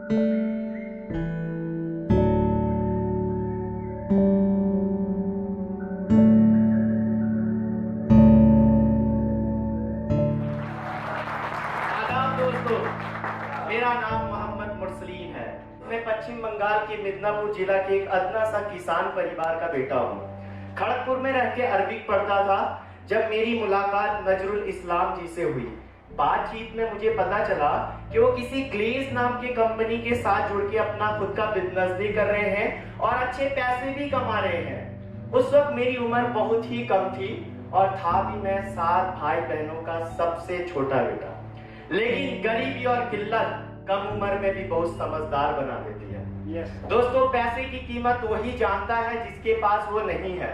दोस्तों, मेरा नाम मोहम्मद मुरसलीन है। मैं पश्चिम बंगाल के मिदनापुर जिला के एक अदना सा किसान परिवार का बेटा हूँ। खड़गपुर में रह के अरबिक पढ़ता था जब मेरी मुलाकात नजरुल इस्लाम जी से हुई। बातचीत में मुझे पता चला कि वो किसी ग्लेज नाम की कंपनी के साथ जुड़ के अपना खुद का बिजनेस भी कर रहे हैं और अच्छे पैसे भी कमा रहे हैं। उस वक्त मेरी उम्र बहुत ही कम थी और था भी मैं 7 भाई बहनों का सबसे छोटा बेटा। लेकिन गरीबी और किल्लत कम उम्र में भी बहुत समझदार बना देती है। दोस्तों, पैसे की कीमत वही जानता है जिसके पास वो नहीं है।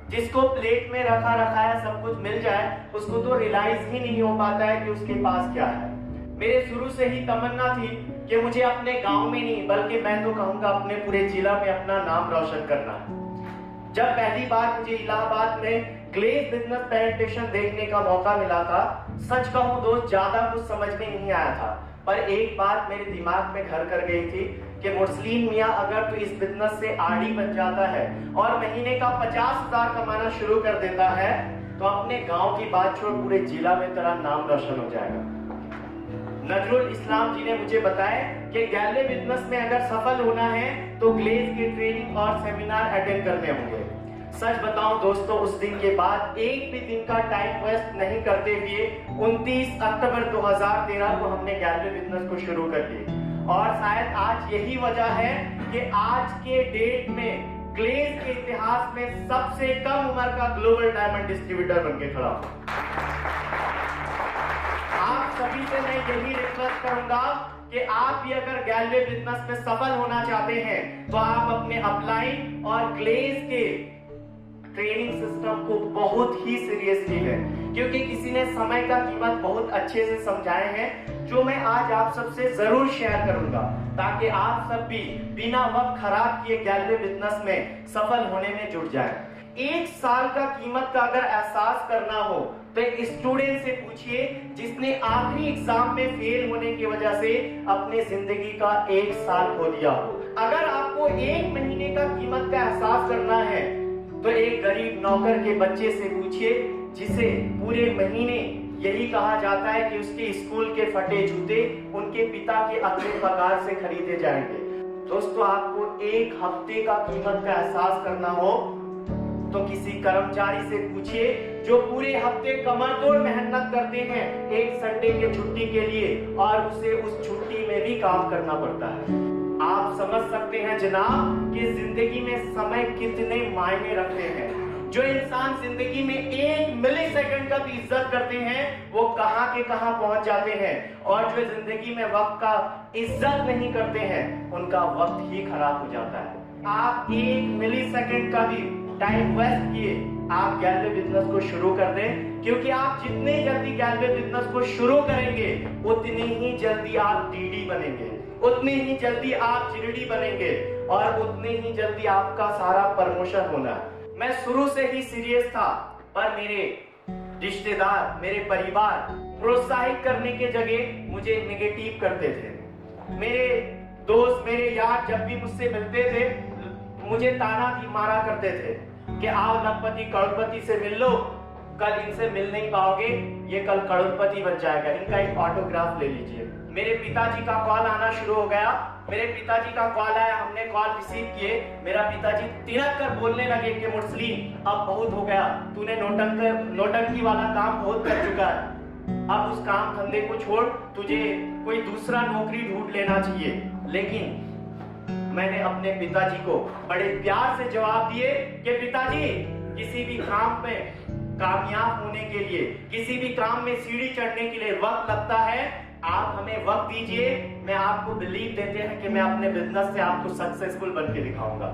जिसको प्लेट में रखा रखाया सब कुछ मिल जाए, उसको तो रियलाइज ही नहीं हो पाता है कि उसके पास क्या है। मेरे शुरू से ही तमन्ना थी कि मुझे अपने गांव में नहीं बल्कि मैं तो कहूंगा अपने पूरे जिला में अपना नाम रोशन करना है। जब पहली बार मुझे इलाहाबाद में ग्लेज बिजनेस प्रेजेंटेशन देखने का मौका मिला था, सच कहूं दोस्त, ज्यादा कुछ समझ में नहीं आया था, पर एक बात मेरे दिमाग में घर कर गई थी कि मुरसलीन मियां, अगर तू इस बिजनेस से आड़ी बन जाता है और महीने का 50,000 कमाना शुरू कर देता है तो अपने गांव की बात छोड़ पूरे जिला में तेरा नाम रोशन हो जाएगा। नजरुल इस्लाम जी ने मुझे बताया कि गैले बिजनेस में अगर सफल होना है तो ग्लेज के ट्रेनिंग और सेमिनार अटेंड करने होंगे। सच बताऊं दोस्तों, उस दिन के बाद एक भी दिन का टाइम वेस्ट नहीं करते हुए 29 अक्टूबर 2013 को हमने गैले बिजनेस को शुरू कर दिया। और शायद आज यही वजह है कि आज के डेट में ग्लेज के इतिहास में सबसे कम उम्र का ग्लोबल डायमंड डिस्ट्रीब्यूटर बनके खड़ा हूं। आप सभी से मैं यही रिक्वेस्ट करूंगा कि आप भी अगर गैलवे बिजनेस में सफल होना चाहते हैं तो आप अपने अपलाइन और ग्लेज के ट्रेनिंग सिस्टम को बहुत ही सीरियसली लें, क्योंकि किसी ने समय का कीमत बहुत अच्छे से समझाए हैं जो मैं आज आप सबसे जरूर शेयर करूंगा, ताकि आप सब भी बिना वक्त खराब किए गैलवे बिजनेस में सफल होने में जुट जाएं। 1 साल का कीमत का अगर एहसास करना हो तो एक स्टूडेंट से पूछिए जिसने आखिरी एग्जाम में फेल होने की वजह से अपने जिंदगी का 1 साल खो दिया हो। अगर आपको 1 महीने का कीमत का एहसास करना है तो एक गरीब नौकर के बच्चे से पूछिए जिसे पूरे महीने यही कहा जाता है कि उसके स्कूल के फटे जूते उनके पिता के अगले पगार से खरीदे जाएंगे। दोस्तों, आपको 1 हफ्ते का कीमत का एहसास करना हो तो किसी कर्मचारी से पूछिए जो पूरे हफ्ते कमर तोड़ मेहनत करते हैं एक संडे के छुट्टी के लिए और उसे उस छुट्टी में भी काम करना पड़ता है। आप समझ सकते हैं जनाब कि जिंदगी में समय कितने मायने रखते हैं। जो इंसान जिंदगी में 1 मिली सेकंड का भी इज्जत करते हैं वो कहां के कहां पहुंच जाते हैं, और जो जिंदगी में वक्त का इज्जत नहीं करते हैं उनका वक्त ही खराब हो जाता है। आप 1 मिली सेकंड का भी टाइम वेस्ट किए आप गैलवे बिजनेस को शुरू कर दें, क्योंकि आप जितने जल्दी गैलवे बिजनेस को शुरू करेंगे उतनी ही जल्दी आप डीडी बनेंगे, उतनी ही जल्दी आप जीडी बनेंगे और उतनी ही जल्दी आपका सारा प्रमोशन होना। मैं शुरू से ही सीरियस था, पर मेरे रिश्तेदार, मेरे परिवार प्रोत्साहित करने के जगह मुझे नेगेटिव करते थे। मेरे दोस्त, मेरे यार जब भी मुझसे मिलते थे मुझे ताना भी मारा करते थे कि आओ लखपति करोड़पति से मिल लो, कल इनसे मिल नहीं पाओगे, ये कल करोड़पति बन जाएगा, इनका एक ऑटोग्राफ ले लीजिए। मेरे पिताजी का कॉल आना शुरू हो गया। मेरे पिताजी का कॉल आया, हमने कॉल रिसीव किए। मेरा पिताजी तिनक कर बोलने लगे कि मुरसलीन अब बहुत हो गया, तूने नोटंकी वाला काम बहुत कर चुका है, अब उस काम धंधे को छोड़, तुझे कोई दूसरा नौकरी ढूंढ लेना चाहिए। लेकिन मैंने अपने पिताजी को बड़े प्यार से जवाब दिए कि पिताजी, किसी भी काम में कामयाब होने के लिए, किसी भी काम में सीढ़ी चढ़ने के लिए वक्त लगता है, आप हमें वक्त दीजिए, मैं आपको बिलीव देते हैं कि मैं अपने बिजनेस से आपको सक्सेसफुल बन के दिखाऊंगा।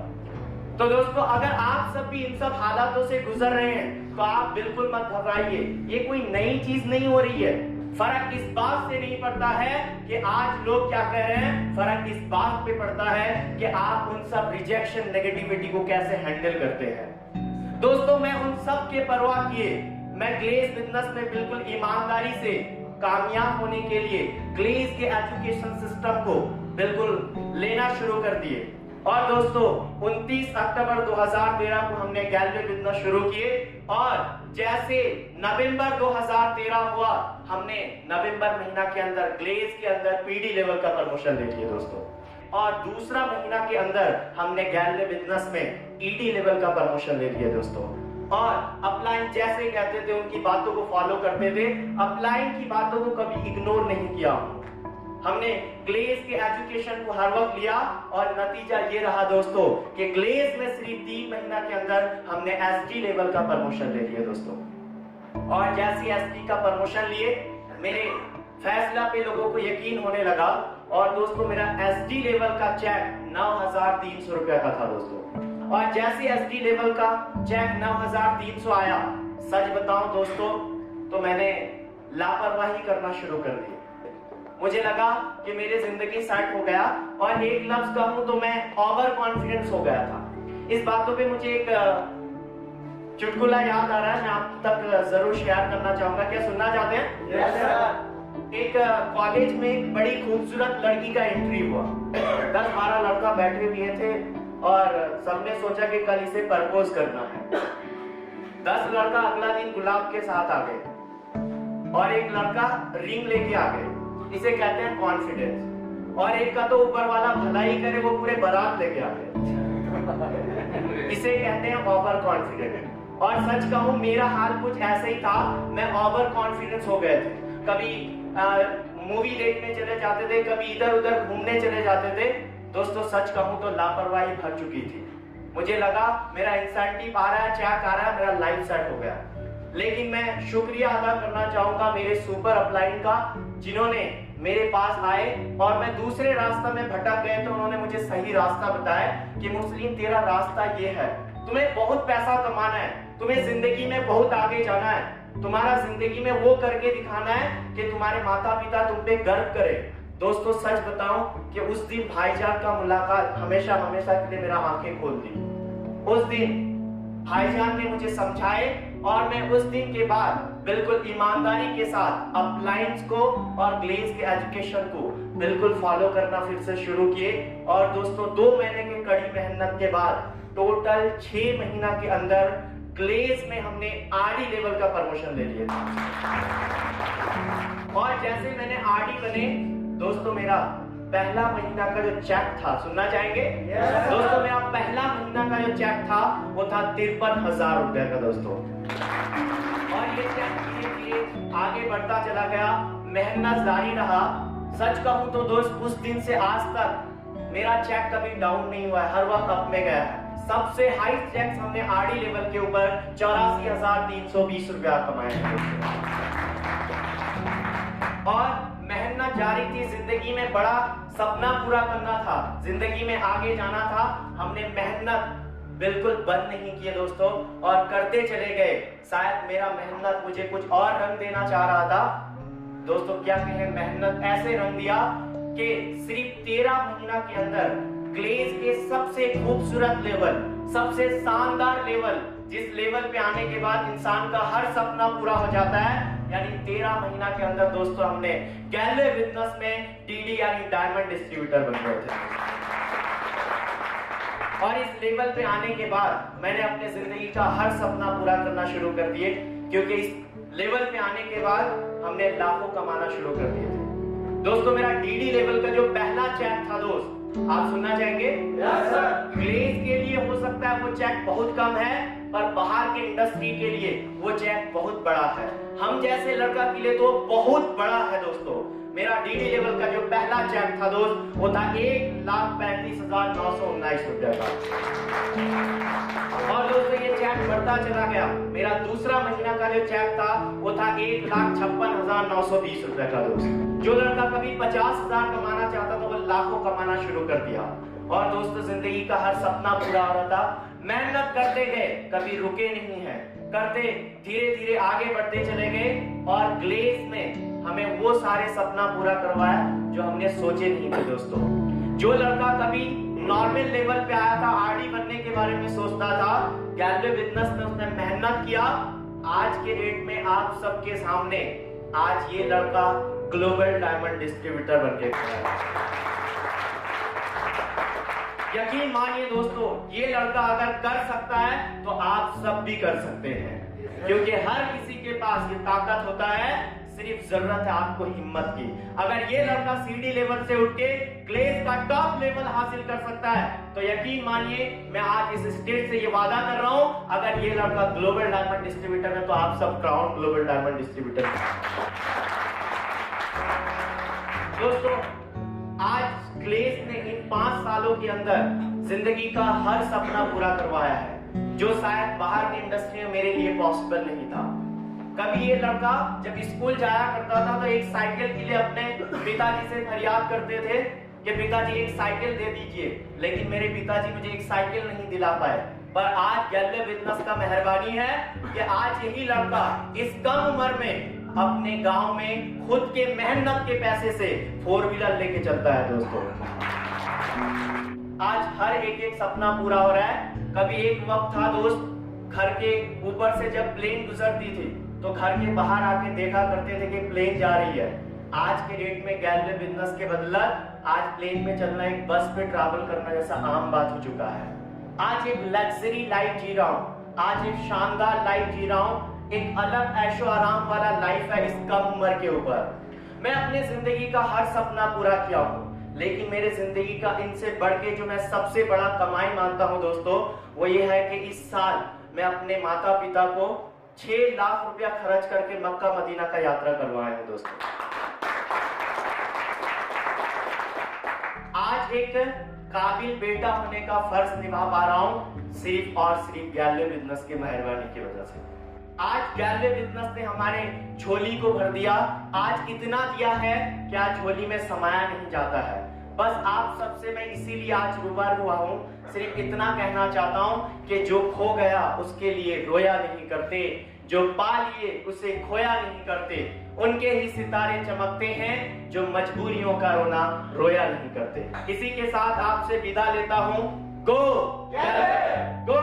तो दोस्तों, अगर आप सब भी इन सब हालातों से गुजर रहे हैं तो आप बिल्कुल मत घबराइए, ये कोई नई चीज नहीं हो रही है। फर्क इस बात से नहीं पड़ता है कि आज लोग क्या कह रहे हैं, फर्क इस बात पे पड़ता है कि आप उन सब रिजेक्शन, नेगेटिविटी को कैसे हैंडल करते हैं। दोस्तों, मैं उन सब के परवाह किए मैं ग्लेज बिजनेस में बिल्कुल ईमानदारी से कामयाब होने के लिए ग्लेज के एजुकेशन सिस्टम को बिल्कुल लेना शुरू कर दिए। और दोस्तों 29 अक्टूबर 2013 को हमने गैलवे बिजनेस शुरू किए और जैसे नवंबर 2013 हुआ, हमने नवंबर महीना के अंदर ग्लेज के अंदर पीडी लेवल का प्रमोशन ले लिया दोस्तों। और दूसरा महीना के अंदर हमने गैलवे बिजनेस में ईडी लेवल का प्रमोशन ले लिया दोस्तों। और अपलाइन जैसे कहते थे उनकी बातों को फॉलो करते थे, अपलाइन की बातों को कभी इग्नोर नहीं किया। हमने ग्लेज के एजुकेशन को हर वक्त लिया और नतीजा ये रहा दोस्तों कि ग्लेज में सिर्फ 3 महीना के अंदर हमने एसडी लेवल का प्रमोशन ले लिया दोस्तों। और जैसे एसडी का प्रमोशन लिए, मेरे फैसला पे लोगों को यकीन होने लगा और दोस्तों मेरा एसडी लेवल का चेक 9,300 रुपया का था दोस्तों। और जैसे एसडी लेवल का चेक 9,300 आया, सच बताऊं दोस्तों तो मैंने लापरवाही करना शुरू कर दी। मुझे लगा कि मेरी जिंदगी सेट हो गया और एक लफ्ज कहूं तो मैं ओवर कॉन्फिडेंस हो गया था। इस बातों पे मुझे एक चुटकुला याद आ रहा है, मैं आप तक जरूर शेयर करना चाहूंगा। क्या सुनना चाहते हैं? yes, sir। एक कॉलेज में एक बड़ी खूबसूरत लड़की का एंट्री हुआ। 10-12 लड़का बैठे हुए थे और सबने सोचा कि कल इसे प्रपोज करना है। 10 लड़का अगला दिन गुलाब के साथ आ गए और एक लड़का रिंग लेके आ गए। इसे कहते हैं कॉन्फिडेंस। और एक का तो ऊपर वाला भला ही करे, वो पूरे बारात लेके आ गए। इसे कहते हैं ओवर कॉन्फिडेंस। और सच कहूं मेरा हाल कुछ ऐसे ही था, मैं ओवर कॉन्फिडेंस हो गए थे। कभी मूवी देखने चले जाते थे, कभी इधर उधर घूमने चले जाते थे। दोस्तों सच कहूं तो लापरवाही भर चुकी थी। मुझे लगा मेरा इंसेंटिव आ रहा है, चेक आ रहा है, मेरा लाइफ सेट हो गया। लेकिन मैं शुक्रिया अदा करना चाहूंगा मेरे सुपर अपलाइन का, जिन्होंने मेरे पास आए और मैं दूसरे रास्ता में भटक गए तो उन्होंने मुझे सही रास्ता बताया कि मुस्लिम तेरा रास्ता ये है, तुम्हें बहुत पैसा कमाना है, तुम्हें जिंदगी में बहुत आगे जाना है, तुम्हारा जिंदगी में वो करके दिखाना है कि तुम्हारे माता पिता तुम पे गर्व करे। दोस्तों सच बताऊं कि उस दिन भाईजान का मुलाकात हमेशा हमेशा के लिए मेरा आंखें खोल दी। उस दिन भाईजान ने मुझे समझाए और मैं उस दिन के बाद बिल्कुल ईमानदारी के साथ अपलाइंस को और ग्लेज के एजुकेशन को बिल्कुल फॉलो करना फिर से शुरू किए। और दोस्तों 2 महीने की कड़ी मेहनत के बाद टोटल 6 महीना के अंदर ग्लेज में हमने आरडी लेवल का प्रमोशन ले लिया। और जैसे मैंने आरडी बने दोस्तों, मेरा पहला महीना का जो चेक था, सुनना चाहेंगे? दोस्तों मेरा पहला महीना का जो चेक था वो था 53,000 रुपए का दोस्तों। और ये चेक धीरे धीरे आगे बढ़ता चला गया, मेहनत जारी रहा। सच कहूं तो दोस्त उस दिन से आज तक मेरा चेक कभी डाउन नहीं हुआ है, हर वक्त अप में गया है। सबसे हाई चेक हमने आरडी लेवल के ऊपर 84,320 रुपया कमाए हैं। और मेहनत जारी थी, जिंदगी में बड़ा सपना पूरा करना था, जिंदगी में आगे जाना था। हमने मेहनत बिल्कुल बंद नहीं किए दोस्तों और करते चले गए। शायद मेरा मेहनत मुझे कुछ और रंग देना चाह रहा था दोस्तों। क्या कहें, मेहनत ऐसे रंग दिया कि सिर्फ 13 महीना के अंदर ग्लेज के सबसे खूबसूरत लेवल, सबसे शानदार लेवल, जिस लेवल पे आने के बाद इंसान का हर सपना पूरा हो जाता है, यानी 13 महीना के अंदर दोस्तों हमने गैलवे बिजनेस में डीडी यानी डायमंड डिस्ट्रीब्यूटर बन गए थे। और इस लेवल पे आने के बाद मैंने अपने जिंदगी का हर सपना पूरा करना शुरू कर दिए, क्योंकि इस लेवल पे आने के बाद हमने लाखों कमाना शुरू कर दिए थे। दोस्तों मेरा डीडी लेवल का जो पहला चेक था दोस्त, आप सुनना चाहेंगे? ग्लेज के लिए हो सकता है वो चेक बहुत कम है, पर बाहर के इंडस्ट्री के लिए वो चेक बहुत बड़ा है। हम जैसे लड़का के लिए तो बहुत बड़ा है दोस्तों। मेरा डीडी लेवल का जो पहला चेक था दोस्त वो था 1,35,919 रुपया का। और दोस्तों ये चेक बढ़ता चला गया। मेरा दूसरा महीना का जो चेक था वो था 1,56,920 रुपया का दोस्त। जो लड़का कभी 50,000 कमाना चाहता था वो लाखों कमाना शुरू कर दिया। और दोस्तों जिंदगी का हर सपना पूरा हो रहा था। मेहनत करते गए, कभी रुके नहीं है, करते धीरे धीरे आगे बढ़ते चले गए और ग्लेज में हमें वो सारे सपना पूरा करवाया जो हमने सोचे नहीं थे दोस्तों। जो लड़का कभी नॉर्मल लेवल पे आया था, आरडी बनने के बारे में सोचता था, गैलवे बिजनेस में उसने मेहनत किया। आज के डेट में आप सबके सामने आज ये लड़का ग्लोबल डायमंड डिस्ट्रीब्यूटर बन के खड़ा है। यकीन मानिए दोस्तों, ये लड़का अगर कर सकता है तो आप सब भी कर सकते हैं, क्योंकि हर किसी के पास ये ताकत होता है, सिर्फ जरूरत है आपको हिम्मत की। अगर ये लड़का सीडी लेवल से उठ के ग्लेज का टॉप लेवल हासिल कर सकता है तो यकीन मानिए मैं आज इस स्टेज से ये वादा कर रहा हूं, अगर ये लड़का ग्लोबल डायमंड डिस्ट्रीब्यूटर है तो आप सब क्राउन ग्लोबल डायमंड डिस्ट्रीब्यूटर। दोस्तों, आज ग्लेज ने इन 5 सालों के अंदर जिंदगी का हर सपना पूरा करवाया है, जो शायद बाहर की इंडस्ट्री में मेरे लिए पॉसिबल नहीं था। कभी ये लड़का जब स्कूल जाया करता था तो एक साइकिल के लिए अपने पिताजी से फरियाद करते थे कि पिताजी एक साइकिल दे दीजिए, लेकिन मेरे पिताजी मुझे एक साइकिल नहीं दिला पाए। पर आज गैल्वे बिजनेस का मेहरबानी है कि आज यही लड़का इस कम उम्र में अपने गांव में खुद के मेहनत के पैसे से 4 व्हीलर लेके चलता है। दोस्तों, आज हर एक सपना पूरा हो रहा है। कभी एक वक्त था दोस्त, घर के ऊपर से जब प्लेन गुजरती थी तो घर के बाहर आके देखा करते थे कि प्लेन जा रही है। आज के डेट में गैल्वे बिजनेस के बदौलत आज प्लेन में चलना एक बस पे ट्रैवल करना जैसा आम बात हो चुका है। आज एक लग्जरी लाइफ जी रहा हूँ, आज एक शानदार लाइफ जी रहा हूँ, एक अलग ऐशो आराम वाला लाइफ है इस कम उम्र के ऊपर। मैं अपनी जिंदगी का हर सपना पूरा किया हूँ, लेकिन मेरे जिंदगी का इनसे बढ़ के जो मैं सबसे बड़ा कमाई मानता हूँ दोस्तों, वो ये है कि इस साल मैं अपने माता पिता को 6 लाख रुपया खर्च करके मक्का मदीना का यात्रा करवाया हूँ। दोस्तों, आज एक काबिल बेटा होने का फर्ज निभा पा रहा हूँ सिर्फ और सिर्फ गैल्वे बिजनेस की मेहरबानी की वजह से। आज गैल्वे बिजनेस ने हमारे झोली को भर दिया, आज इतना दिया है कि आज झोली में समाया नहीं जाता है। बस आप सबसे मैं इसीलिए आज रूबरू हुआ हूँ, सिर्फ इतना कहना चाहता हूँ कि जो खो गया उसके लिए रोया नहीं करते, जो पा लिए उसे खोया नहीं करते। उनके ही सितारे चमकते हैं जो मजबूरियों का रोना रोया नहीं करते। इसी के साथ आपसे विदा लेता हूँ। गो गो